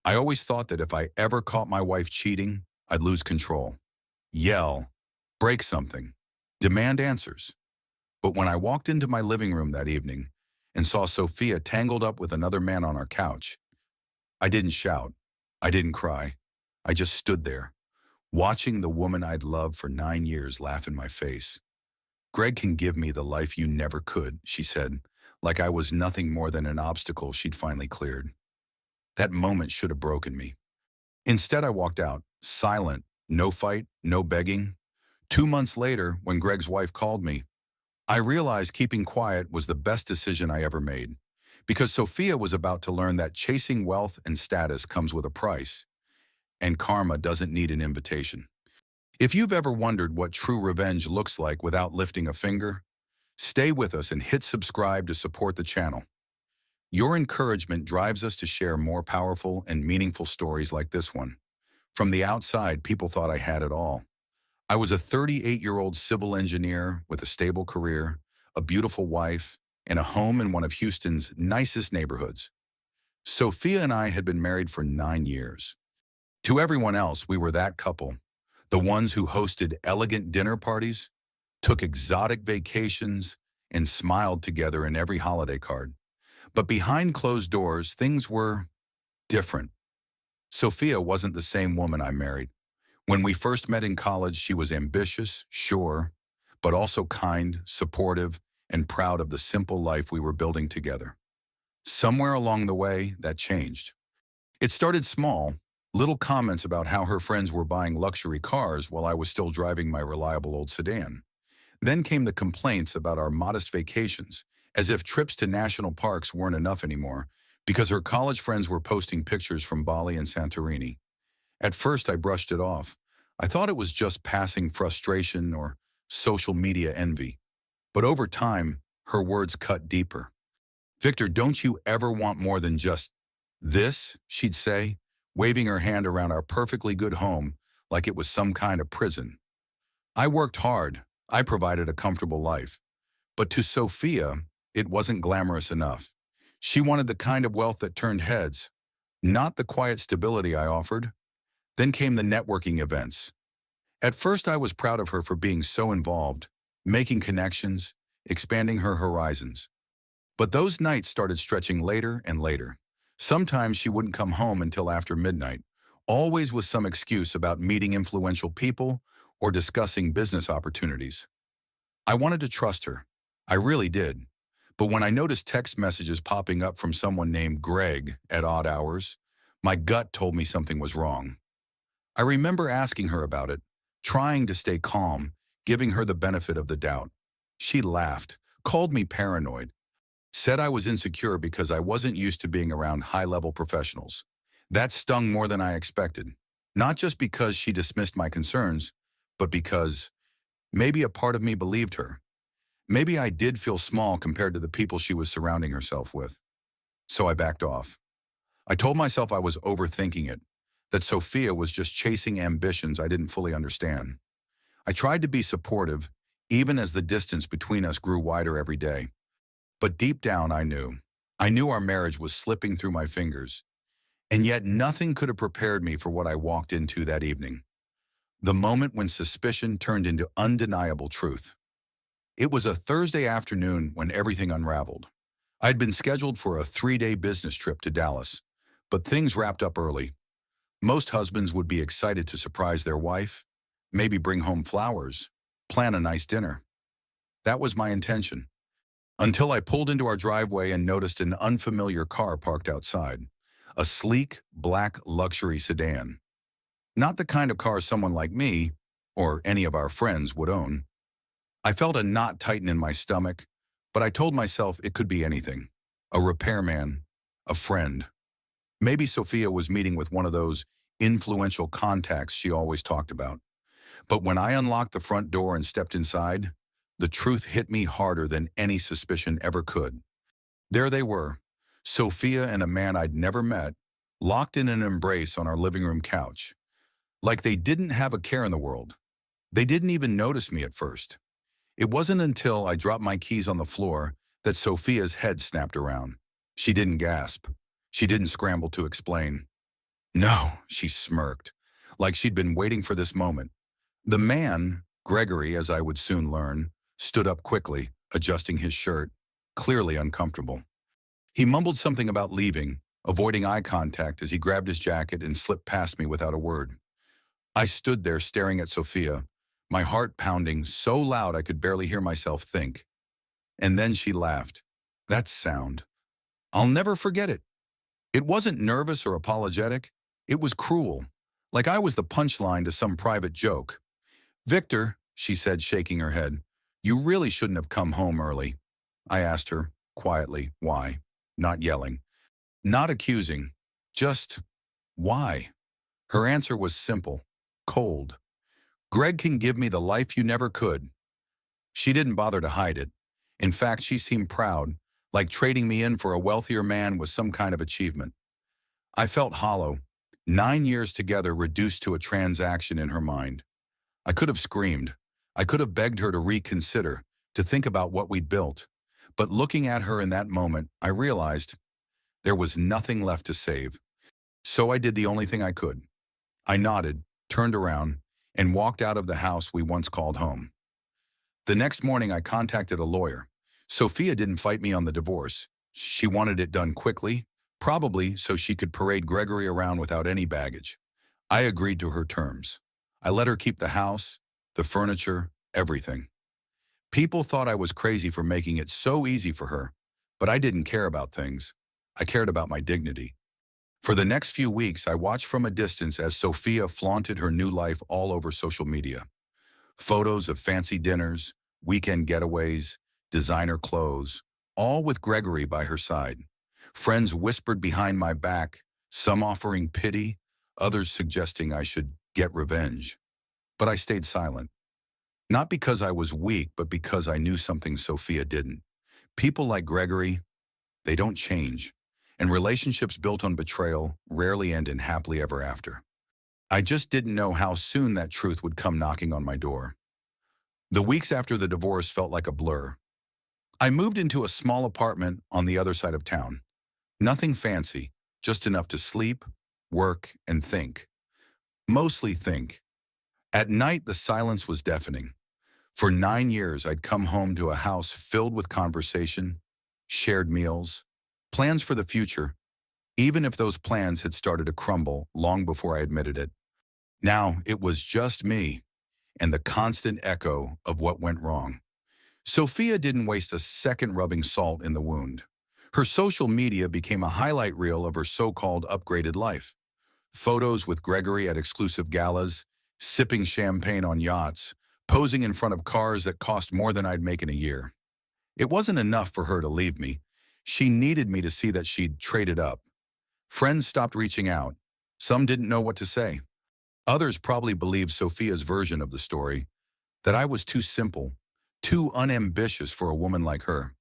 I always thought that if I ever caught my wife cheating, I'd lose control. Yell, break something, demand answers. But when I walked into my living room that evening and saw Sophia tangled up with another man on our couch, I didn't shout. I didn't cry. I just stood there, watching the woman I'd loved for 9 years laugh in my face. Greg can give me the life you never could, she said, like I was nothing more than an obstacle she'd finally cleared. That moment should have broken me. Instead, I walked out, silent, no fight, no begging. 2 months later, when Greg's wife called me, I realized keeping quiet was the best decision I ever made, because Sophia was about to learn that chasing wealth and status comes with a price, and karma doesn't need an invitation. If you've ever wondered what true revenge looks like without lifting a finger, stay with us and hit subscribe to support the channel. Your encouragement drives us to share more powerful and meaningful stories like this one. From the outside, people thought I had it all. I was a 38-year-old civil engineer with a stable career, a beautiful wife, and a home in one of Houston's nicest neighborhoods. Sophia and I had been married for 9 years. To everyone else, we were that couple, the ones who hosted elegant dinner parties, took exotic vacations, and smiled together in every holiday card. But behind closed doors, things were different. Sophia wasn't the same woman I married. When we first met in college, she was ambitious, sure, but also kind, supportive, and proud of the simple life we were building together. Somewhere along the way, that changed. It started small, little comments about how her friends were buying luxury cars while I was still driving my reliable old sedan. Then came the complaints about our modest vacations, as if trips to national parks weren't enough anymore, because her college friends were posting pictures from Bali and Santorini. At first, I brushed it off. I thought it was just passing frustration or social media envy. But over time, her words cut deeper. "Victor, don't you ever want more than just this?" she'd say, waving her hand around our perfectly good home like it was some kind of prison. I worked hard. I provided a comfortable life. But to Sophia, it wasn't glamorous enough. She wanted the kind of wealth that turned heads, not the quiet stability I offered. Then came the networking events. At first, I was proud of her for being so involved, making connections, expanding her horizons. But those nights started stretching later and later. Sometimes she wouldn't come home until after midnight, always with some excuse about meeting influential people or discussing business opportunities. I wanted to trust her. I really did. But when I noticed text messages popping up from someone named Greg at odd hours, my gut told me something was wrong. I remember asking her about it, trying to stay calm, giving her the benefit of the doubt. She laughed, called me paranoid, said I was insecure because I wasn't used to being around high-level professionals. That stung more than I expected, not just because she dismissed my concerns, but because maybe a part of me believed her. Maybe I did feel small compared to the people she was surrounding herself with. So I backed off. I told myself I was overthinking it, that Sophia was just chasing ambitions I didn't fully understand. I tried to be supportive, even as the distance between us grew wider every day. But deep down, I knew. I knew our marriage was slipping through my fingers. And yet nothing could have prepared me for what I walked into that evening. The moment when suspicion turned into undeniable truth. It was a Thursday afternoon when everything unraveled. I'd been scheduled for a 3-day business trip to Dallas, but things wrapped up early. Most husbands would be excited to surprise their wife, maybe bring home flowers, plan a nice dinner. That was my intention. Until I pulled into our driveway and noticed an unfamiliar car parked outside. A sleek, black luxury sedan. Not the kind of car someone like me, or any of our friends, would own. I felt a knot tighten in my stomach, but I told myself it could be anything. A repairman, a friend. Maybe Sophia was meeting with one of those influential contacts she always talked about. But when I unlocked the front door and stepped inside, the truth hit me harder than any suspicion ever could. There they were, Sophia and a man I'd never met, locked in an embrace on our living room couch. Like they didn't have a care in the world. They didn't even notice me at first. It wasn't until I dropped my keys on the floor that Sophia's head snapped around. She didn't gasp. She didn't scramble to explain. No, she smirked, like she'd been waiting for this moment. The man, Gregory, as I would soon learn, stood up quickly, adjusting his shirt, clearly uncomfortable. He mumbled something about leaving, avoiding eye contact as he grabbed his jacket and slipped past me without a word. I stood there staring at Sophia, my heart pounding so loud I could barely hear myself think. And then she laughed. That sound. I'll never forget it. It wasn't nervous or apologetic. It was cruel, like I was the punchline to some private joke. Victor, she said, shaking her head, you really shouldn't have come home early. I asked her, quietly, why? Not yelling, not accusing, just why? Her answer was simple, cold. Greg can give me the life you never could. She didn't bother to hide it. In fact, she seemed proud, like trading me in for a wealthier man was some kind of achievement. I felt hollow, 9 years together reduced to a transaction in her mind. I could have screamed. I could have begged her to reconsider, to think about what we'd built. But looking at her in that moment, I realized there was nothing left to save. So I did the only thing I could. I nodded, turned around, and walked out of the house we once called home. The next morning, I contacted a lawyer. Sophia didn't fight me on the divorce. She wanted it done quickly, probably so she could parade Gregory around without any baggage. I agreed to her terms. I let her keep the house, the furniture, everything. People thought I was crazy for making it so easy for her, but I didn't care about things. I cared about my dignity. For the next few weeks, I watched from a distance as Sophia flaunted her new life all over social media. Photos of fancy dinners, weekend getaways, designer clothes, all with Gregory by her side. Friends whispered behind my back, some offering pity, others suggesting I should get revenge. But I stayed silent. Not because I was weak, but because I knew something Sophia didn't. People like Gregory, they don't change. And relationships built on betrayal rarely end in happily ever after. I just didn't know how soon that truth would come knocking on my door. The weeks after the divorce felt like a blur. I moved into a small apartment on the other side of town. Nothing fancy, just enough to sleep, work, and think. Mostly think. At night, the silence was deafening. For 9 years, I'd come home to a house filled with conversation, shared meals, plans for the future, even if those plans had started to crumble long before I admitted it. Now, it was just me and the constant echo of what went wrong. Sophia didn't waste a second rubbing salt in the wound. Her social media became a highlight reel of her so-called upgraded life. Photos with Gregory at exclusive galas, sipping champagne on yachts, posing in front of cars that cost more than I'd make in a year. It wasn't enough for her to leave me. She needed me to see that she'd traded up. Friends stopped reaching out. Some didn't know what to say. Others probably believed Sophia's version of the story, that I was too simple, too unambitious for a woman like her.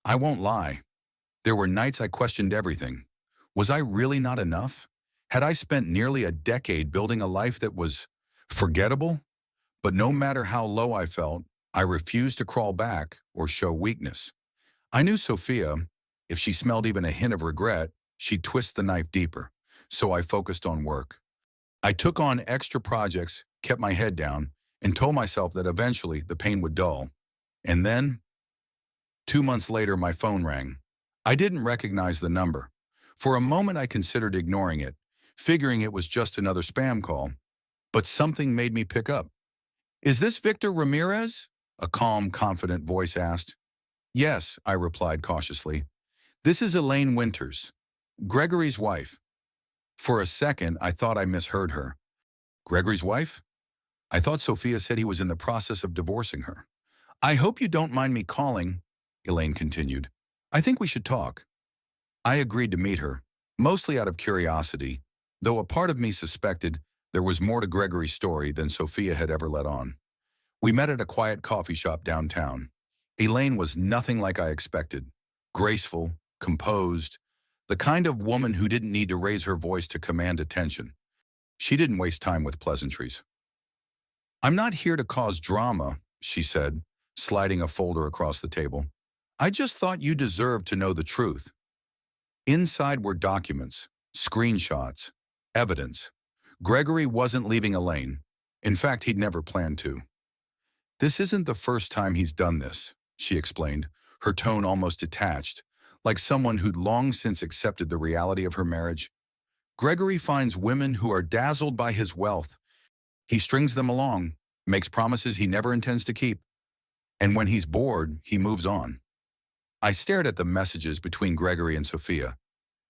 I won't lie. There were nights I questioned everything. Was I really not enough? Had I spent nearly a decade building a life that was forgettable? But no matter how low I felt, I refused to crawl back or show weakness. I knew Sophia, if she smelled even a hint of regret, she'd twist the knife deeper. So I focused on work. I took on extra projects, kept my head down, and told myself that eventually the pain would dull. And then, 2 months later, my phone rang. I didn't recognize the number. For a moment, I considered ignoring it, figuring it was just another spam call. But something made me pick up. "Is this Victor Ramirez?" a calm, confident voice asked. "Yes," I replied cautiously. "This is Elaine Winters, Gregory's wife." For a second, I thought I misheard her. Gregory's wife? I thought Sophia said he was in the process of divorcing her. "I hope you don't mind me calling," Elaine continued. "I think we should talk." I agreed to meet her, mostly out of curiosity, though a part of me suspected there was more to Gregory's story than Sophia had ever let on. We met at a quiet coffee shop downtown. Elaine was nothing like I expected. Graceful, composed, the kind of woman who didn't need to raise her voice to command attention. She didn't waste time with pleasantries. "I'm not here to cause drama," she said, sliding a folder across the table. "I just thought you deserved to know the truth." Inside were documents, screenshots, Evidence. Gregory wasn't leaving Elaine. In fact, he'd never planned to. This isn't the first time he's done this, she explained, her tone almost detached, like someone who'd long since accepted the reality of her marriage. Gregory finds women who are dazzled by his wealth. He strings them along, makes promises he never intends to keep, and when he's bored, he moves on. I stared at the messages between Gregory and Sophia,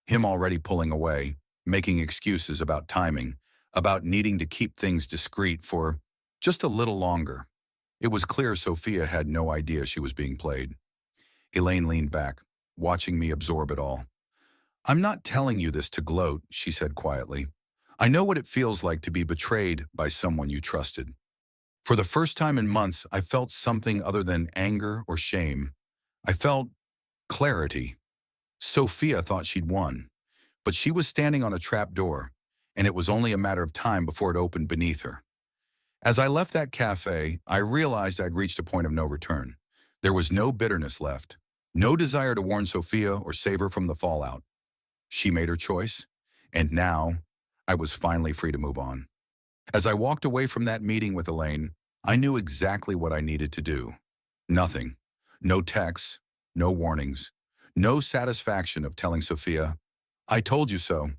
him already pulling away, making excuses about timing, about needing to keep things discreet for just a little longer. It was clear Sophia had no idea she was being played. Elaine leaned back, watching me absorb it all. "I'm not telling you this to gloat," she said quietly. "I know what it feels like to be betrayed by someone you trusted." For the first time in months, I felt something other than anger or shame. I felt clarity. Sophia thought she'd won, but she was standing on a trap door, and it was only a matter of time before it opened beneath her. As I left that cafe, I realized I'd reached a point of no return. There was no bitterness left, no desire to warn Sophia or save her from the fallout. She made her choice, and now I was finally free to move on. As I walked away from that meeting with Elaine, I knew exactly what I needed to do. Nothing. No texts, no warnings, no satisfaction of telling Sophia, "I told you so."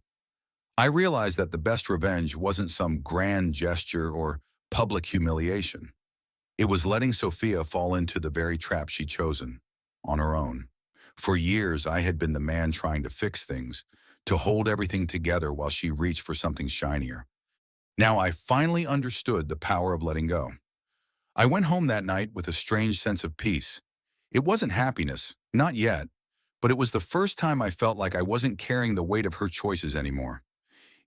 I realized that the best revenge wasn't some grand gesture or public humiliation. It was letting Sophia fall into the very trap she'd chosen, on her own. For years, I had been the man trying to fix things, to hold everything together while she reached for something shinier. Now I finally understood the power of letting go. I went home that night with a strange sense of peace. It wasn't happiness, not yet, but it was the first time I felt like I wasn't carrying the weight of her choices anymore.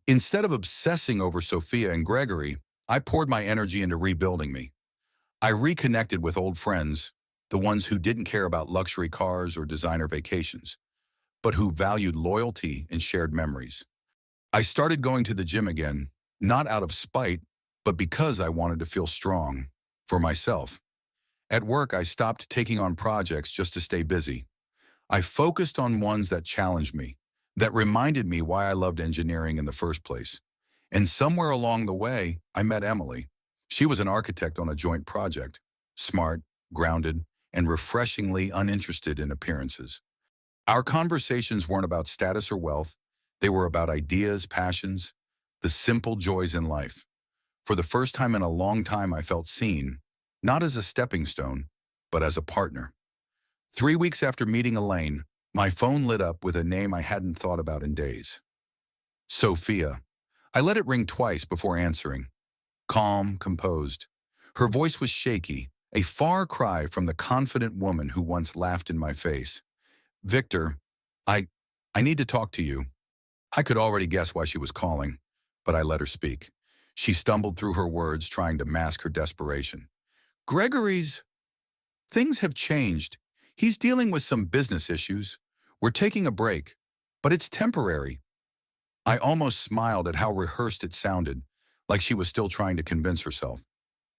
Instead of obsessing over Sophia and Gregory, I poured my energy into rebuilding me. I reconnected with old friends, the ones who didn't care about luxury cars or designer vacations, but who valued loyalty and shared memories. I started going to the gym again, not out of spite, but because I wanted to feel strong, for myself. At work, I stopped taking on projects just to stay busy. I focused on ones that challenged me, that reminded me why I loved engineering in the first place. And somewhere along the way, I met Emily. She was an architect on a joint project, smart, grounded, and refreshingly uninterested in appearances. Our conversations weren't about status or wealth. They were about ideas, passions, the simple joys in life. For the first time in a long time, I felt seen, not as a stepping stone, but as a partner. 3 weeks after meeting Elaine, my phone lit up with a name I hadn't thought about in days. Sophia. I let it ring twice before answering. Calm, composed. Her voice was shaky, a far cry from the confident woman who once laughed in my face. "Victor, I, I need to talk to you." I could already guess why she was calling, but I let her speak. She stumbled through her words, trying to mask her desperation. "Gregory's things have changed. He's dealing with some business issues. We're taking a break, but it's temporary." I almost smiled at how rehearsed it sounded, like she was still trying to convince herself.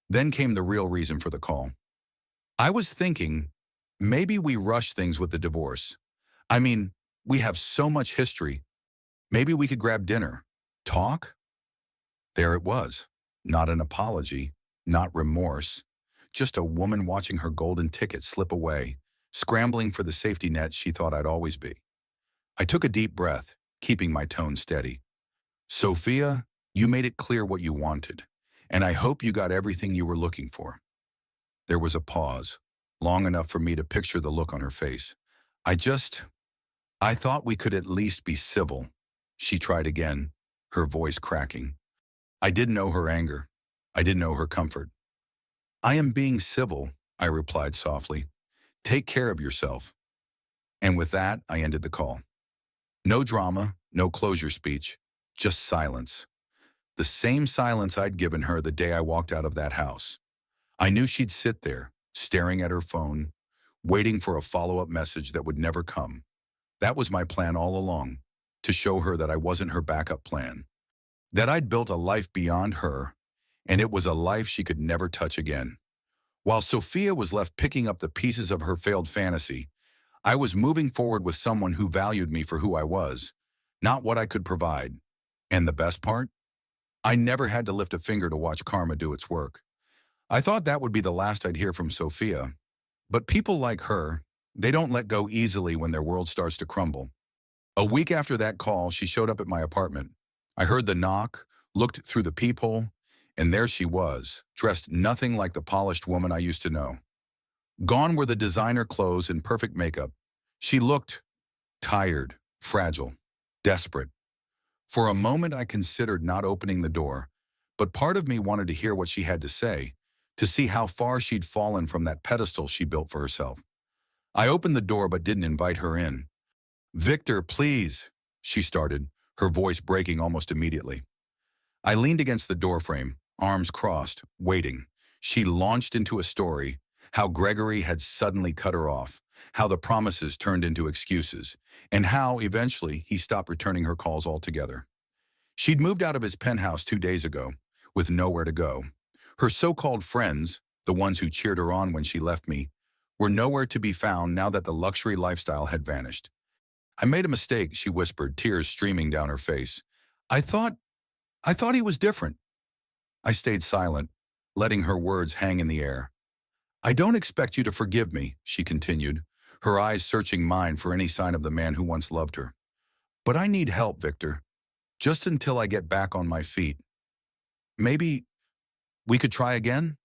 Then came the real reason for the call. I was thinking, maybe we rush things with the divorce. I mean, we have so much history. Maybe we could grab dinner. Talk? There it was. Not an apology, not remorse, just a woman watching her golden ticket slip away, scrambling for the safety net she thought I'd always be. I took a deep breath, keeping my tone steady. "Sophia, you made it clear what you wanted, and I hope you got everything you were looking for." There was a pause, long enough for me to picture the look on her face. I thought we could at least be civil." She tried again, her voice cracking. I didn't know her anger. I didn't know her comfort. "I am being civil," I replied softly. "Take care of yourself." And with that, I ended the call. No drama, no closure speech, just silence. The same silence I'd given her the day I walked out of that house. I knew she'd sit there, staring at her phone, waiting for a follow-up message that would never come. That was my plan all along, to show her that I wasn't her backup plan, that I'd built a life beyond her, and it was a life she could never touch again. While Sophia was left picking up the pieces of her failed fantasy, I was moving forward with someone who valued me for who I was, not what I could provide. And the best part? I never had to lift a finger to watch karma do its work. I thought that would be the last I'd hear from Sophia. But people like her, they don't let go easily when their world starts to crumble. A week after that call, she showed up at my apartment. I heard the knock, looked through the peephole, and there she was, dressed nothing like the polished woman I used to know. Gone were the designer clothes and perfect makeup. She looked tired, fragile, desperate. For a moment, I considered not opening the door, but part of me wanted to hear what she had to say, to see how far she'd fallen from that pedestal she built for herself. I opened the door but didn't invite her in. "Victor, please," she started, her voice breaking almost immediately. I leaned against the doorframe, arms crossed, waiting. She launched into a story, how Gregory had suddenly cut her off, how the promises turned into excuses, and how, eventually, he stopped returning her calls altogether. She'd moved out of his penthouse 2 days ago, with nowhere to go. Her so-called friends, the ones who cheered her on when she left me, were nowhere to be found now that the luxury lifestyle had vanished. "I made a mistake," she whispered, tears streaming down her face. I thought, I thought he was different." I stayed silent, letting her words hang in the air. "I don't expect you to forgive me," she continued, her eyes searching mine for any sign of the man who once loved her. "But I need help, Victor, just until I get back on my feet. Maybe we could try again?"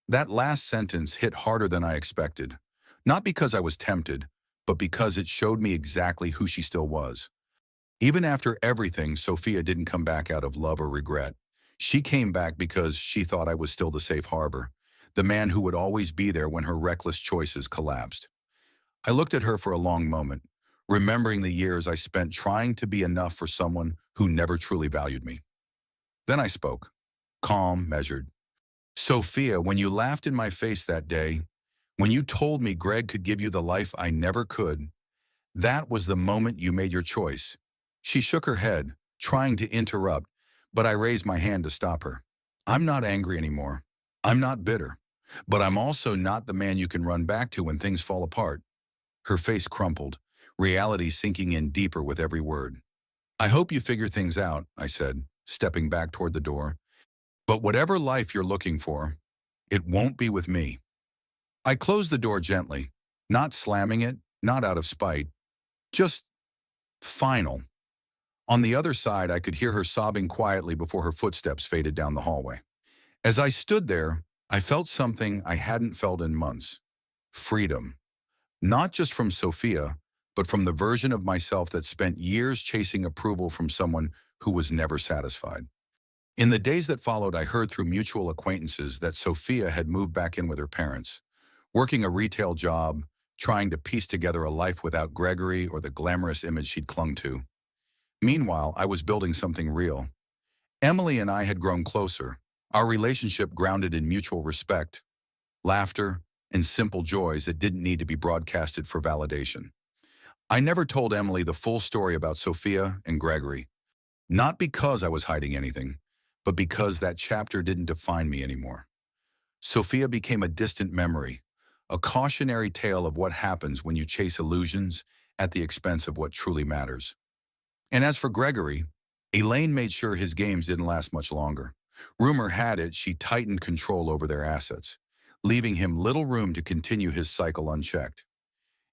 That last sentence hit harder than I expected, not because I was tempted, but because it showed me exactly who she still was. Even after everything, Sophia didn't come back out of love or regret. She came back because she thought I was still the safe harbor, the man who would always be there when her reckless choices collapsed. I looked at her for a long moment, remembering the years I spent trying to be enough for someone who never truly valued me. Then I spoke, calm, measured. "Sophia, when you laughed in my face that day, when you told me Greg could give you the life I never could, that was the moment you made your choice." She shook her head, trying to interrupt, but I raised my hand to stop her. "I'm not angry anymore. I'm not bitter. But I'm also not the man you can run back to when things fall apart." Her face crumpled, reality sinking in deeper with every word. "I hope you figure things out," I said, stepping back toward the door. "But whatever life you're looking for, it won't be with me." I closed the door gently, not slamming it, not out of spite, just final. On the other side, I could hear her sobbing quietly before her footsteps faded down the hallway. As I stood there, I felt something I hadn't felt in months. Freedom. Not just from Sophia, but from the version of myself that spent years chasing approval from someone who was never satisfied. In the days that followed, I heard through mutual acquaintances that Sophia had moved back in with her parents, working a retail job, trying to piece together a life without Gregory or the glamorous image she'd clung to. Meanwhile, I was building something real. Emily and I had grown closer, our relationship grounded in mutual respect, laughter, and simple joys that didn't need to be broadcasted for validation. I never told Emily the full story about Sophia and Gregory, not because I was hiding anything, but because that chapter didn't define me anymore. Sophia became a distant memory, a cautionary tale of what happens when you chase illusions at the expense of what truly matters. And as for Gregory, Elaine made sure his games didn't last much longer. Rumor had it she tightened control over their assets, leaving him little room to continue his cycle unchecked.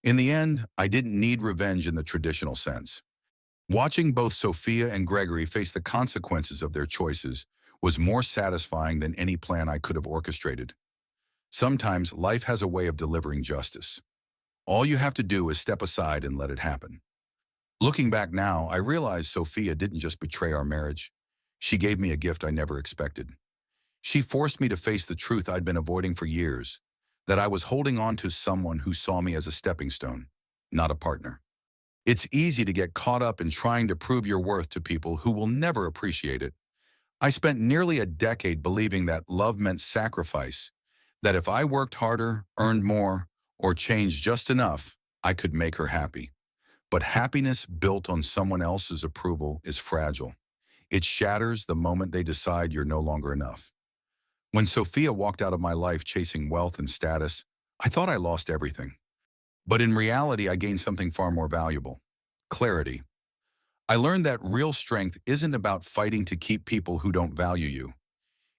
In the end, I didn't need revenge in the traditional sense. Watching both Sophia and Gregory face the consequences of their choices was more satisfying than any plan I could have orchestrated. Sometimes life has a way of delivering justice. All you have to do is step aside and let it happen. Looking back now, I realize Sophia didn't just betray our marriage. She gave me a gift I never expected. She forced me to face the truth I'd been avoiding for years, that I was holding on to someone who saw me as a stepping stone, not a partner. It's easy to get caught up in trying to prove your worth to people who will never appreciate it. I spent nearly a decade believing that love meant sacrifice, that if I worked harder, earned more, or changed just enough, I could make her happy. But happiness built on someone else's approval is fragile. It shatters the moment they decide you're no longer enough. When Sophia walked out of my life chasing wealth and status, I thought I lost everything. But in reality, I gained something far more valuable: clarity. I learned that real strength isn't about fighting to keep people who don't value you.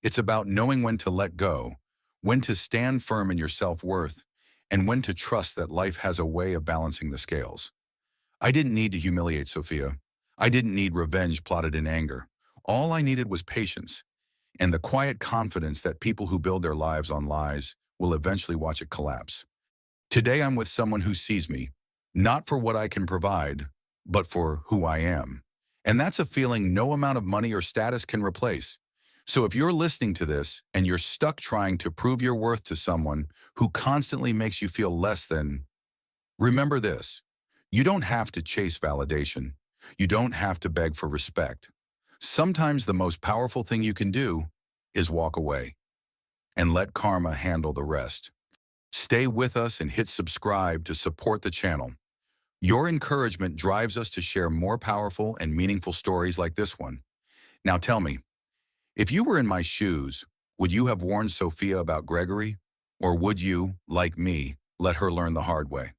It's about knowing when to let go, when to stand firm in your self-worth, and when to trust that life has a way of balancing the scales. I didn't need to humiliate Sophia. I didn't need revenge plotted in anger. All I needed was patience and the quiet confidence that people who build their lives on lies will eventually watch it collapse. Today I'm with someone who sees me, not for what I can provide, but for who I am. And that's a feeling no amount of money or status can replace. So if you're listening to this and you're stuck trying to prove your worth to someone who constantly makes you feel less than, remember this. You don't have to chase validation. You don't have to beg for respect. Sometimes the most powerful thing you can do is walk away and let karma handle the rest. Stay with us and hit subscribe to support the channel. Your encouragement drives us to share more powerful and meaningful stories like this one. Now tell me, if you were in my shoes, would you have warned Sophia about Gregory? Or would you, like me, let her learn the hard way?